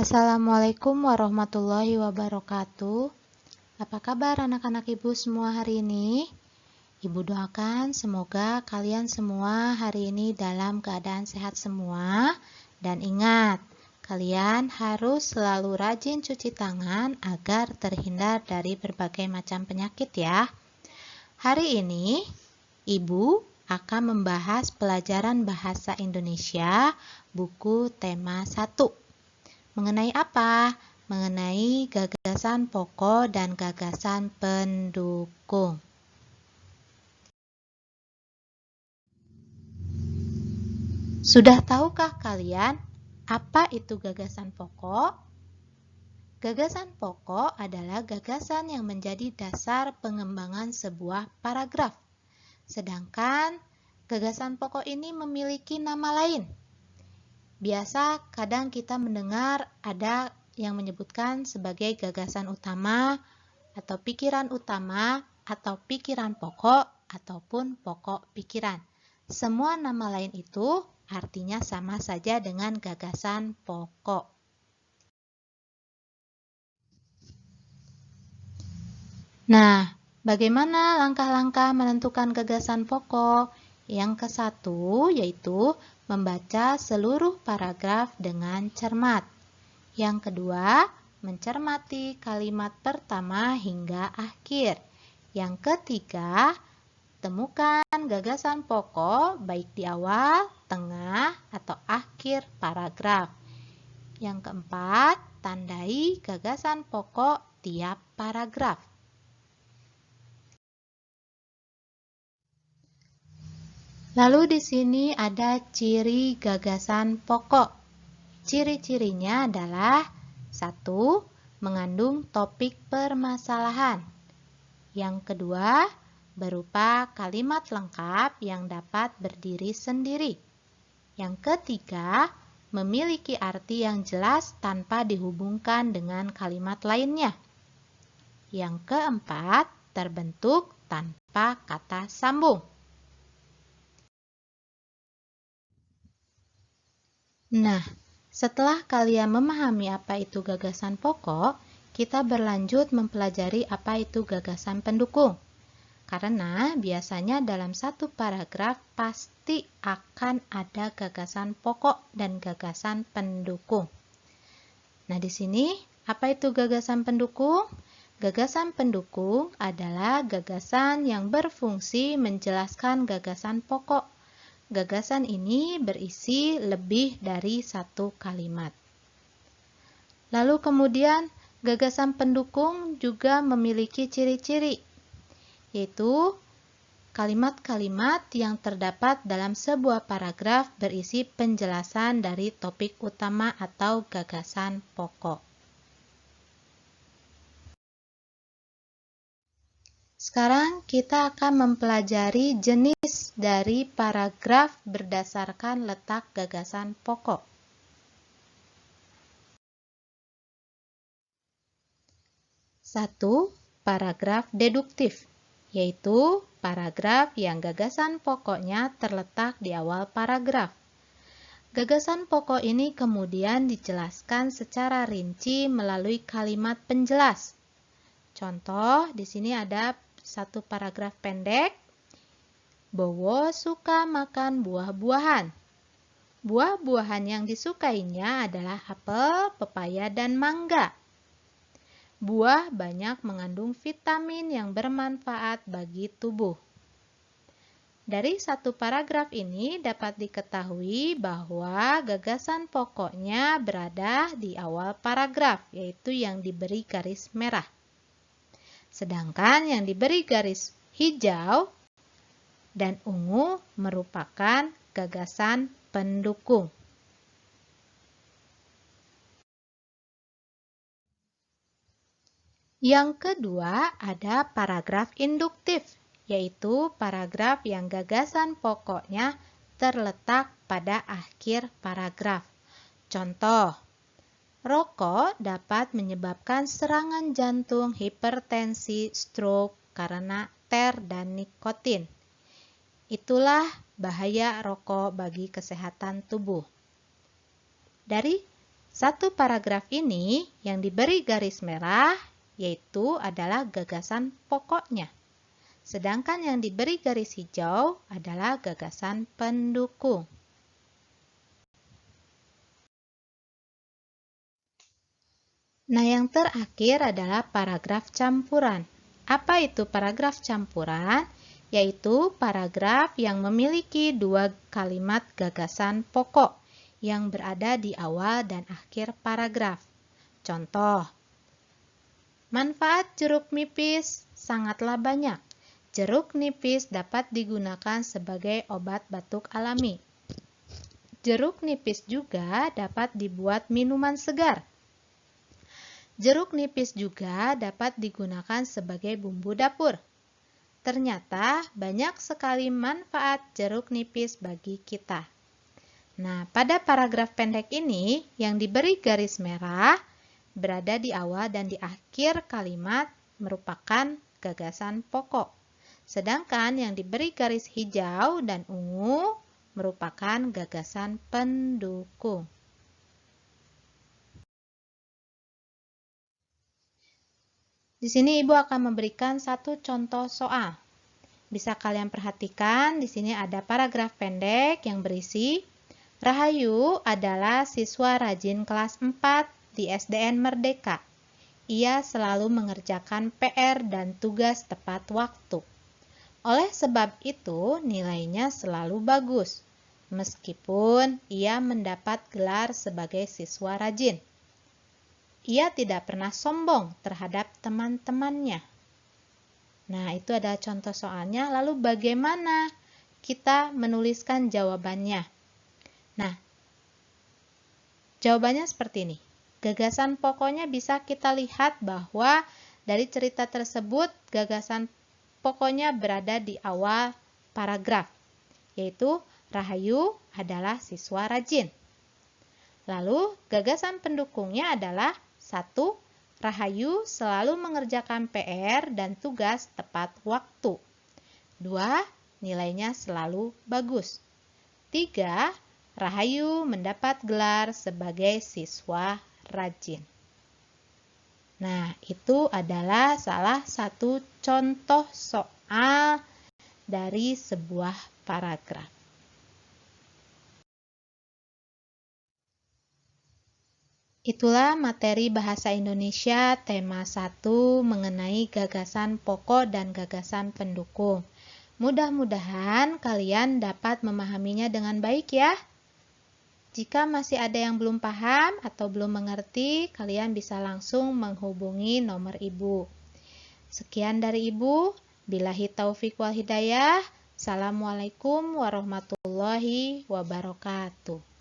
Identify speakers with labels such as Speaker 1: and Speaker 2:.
Speaker 1: Assalamualaikum warahmatullahi wabarakatuh. Apa kabar anak-anak ibu semua hari ini? Ibu doakan semoga kalian semua hari ini dalam keadaan sehat semua. Dan ingat, kalian harus selalu rajin cuci tangan agar terhindar dari berbagai macam penyakit ya. Hari ini, ibu akan membahas pelajaran bahasa Indonesia buku tema 1. Mengenai apa? Mengenai gagasan pokok dan gagasan pendukung. Sudah tahukah kalian apa itu gagasan pokok? Gagasan pokok adalah gagasan yang menjadi dasar pengembangan sebuah paragraf. Sedangkan gagasan pokok ini memiliki nama lain. Biasa kadang kita mendengar ada yang menyebutkan sebagai gagasan utama atau pikiran utama atau pikiran pokok ataupun pokok pikiran. Semua nama lain itu artinya sama saja dengan gagasan pokok. Nah, bagaimana langkah-langkah menentukan gagasan pokok? Yang ke-1 yaitu membaca seluruh paragraf dengan cermat. Yang kedua, mencermati kalimat pertama hingga akhir. Yang ketiga, temukan gagasan pokok baik di awal, tengah, atau akhir paragraf. Yang keempat, tandai gagasan pokok tiap paragraf. Lalu di sini ada ciri gagasan pokok. Ciri-cirinya adalah 1. Mengandung topik permasalahan. Yang kedua, berupa kalimat lengkap yang dapat berdiri sendiri. Yang ketiga, memiliki arti yang jelas tanpa dihubungkan dengan kalimat lainnya. Yang keempat, terbentuk tanpa kata sambung. Nah, setelah kalian memahami apa itu gagasan pokok, kita berlanjut mempelajari apa itu gagasan pendukung. Karena biasanya dalam satu paragraf pasti akan ada gagasan pokok dan gagasan pendukung. Nah, di sini apa itu gagasan pendukung? Gagasan pendukung adalah gagasan yang berfungsi menjelaskan gagasan pokok. Gagasan ini berisi lebih dari satu kalimat. Lalu kemudian gagasan pendukung juga memiliki ciri-ciri, yaitu kalimat-kalimat yang terdapat dalam sebuah paragraf berisi penjelasan dari topik utama atau gagasan pokok. Sekarang kita akan mempelajari jenis dari paragraf berdasarkan letak gagasan pokok. Satu, paragraf deduktif, yaitu paragraf yang gagasan pokoknya terletak di awal paragraf. Gagasan pokok ini kemudian dijelaskan secara rinci melalui kalimat penjelas. Contoh, di sini ada satu paragraf pendek. Bowo suka makan buah-buahan. Buah-buahan yang disukainya adalah apel, pepaya, dan mangga. Buah banyak mengandung vitamin yang bermanfaat bagi tubuh. Dari satu paragraf ini dapat diketahui bahwa gagasan pokoknya berada di awal paragraf, yaitu yang diberi garis merah. Sedangkan yang diberi garis hijau dan ungu merupakan gagasan pendukung. Yang kedua ada paragraf induktif, yaitu paragraf yang gagasan pokoknya terletak pada akhir paragraf. Contoh, rokok dapat menyebabkan serangan jantung, hipertensi, stroke karena ter dan nikotin. Itulah bahaya rokok bagi kesehatan tubuh. Dari Satu paragraf ini yang diberi garis merah yaitu adalah gagasan pokoknya. Sedangkan yang diberi garis hijau adalah gagasan pendukung. Nah, yang terakhir adalah paragraf campuran. Apa itu paragraf campuran? Yaitu paragraf yang memiliki dua kalimat gagasan pokok yang berada di awal dan akhir paragraf. Contoh, manfaat jeruk nipis sangatlah banyak. Jeruk nipis dapat digunakan sebagai obat batuk alami. Jeruk nipis juga dapat dibuat minuman segar. Jeruk nipis juga dapat digunakan sebagai bumbu dapur. Ternyata banyak sekali manfaat jeruk nipis bagi kita. Nah, pada paragraf pendek ini yang diberi garis merah berada di awal dan di akhir kalimat merupakan gagasan pokok. Sedangkan yang diberi garis hijau dan ungu merupakan gagasan pendukung. Di sini Ibu akan memberikan satu contoh soal. Bisa kalian perhatikan, di sini ada paragraf pendek yang berisi, Rahayu adalah siswa rajin kelas 4 di SDN Merdeka. Ia selalu mengerjakan PR dan tugas tepat waktu. Oleh sebab itu, nilainya selalu bagus, meskipun ia mendapat gelar sebagai siswa rajin. Ia tidak pernah sombong terhadap teman-temannya. Nah, itu adalah contoh soalnya. Lalu bagaimana kita menuliskan jawabannya? Nah, jawabannya seperti ini. Gagasan pokoknya bisa kita lihat bahwa dari cerita tersebut, gagasan pokoknya berada di awal paragraf, yaitu Rahayu adalah siswa rajin. Lalu, gagasan pendukungnya adalah 1. Rahayu selalu mengerjakan PR dan tugas tepat waktu. 2. Nilainya selalu bagus. 3. Rahayu mendapat gelar sebagai siswa rajin. Nah, itu adalah salah satu contoh soal dari sebuah paragraf. Itulah materi Bahasa Indonesia tema 1 mengenai gagasan pokok dan gagasan pendukung. Mudah-mudahan kalian dapat memahaminya dengan baik ya. Jika masih ada yang belum paham atau belum mengerti, kalian bisa langsung menghubungi nomor Ibu. Sekian dari Ibu. Billahi taufiq wal hidayah. Assalamualaikum warahmatullahi wabarakatuh.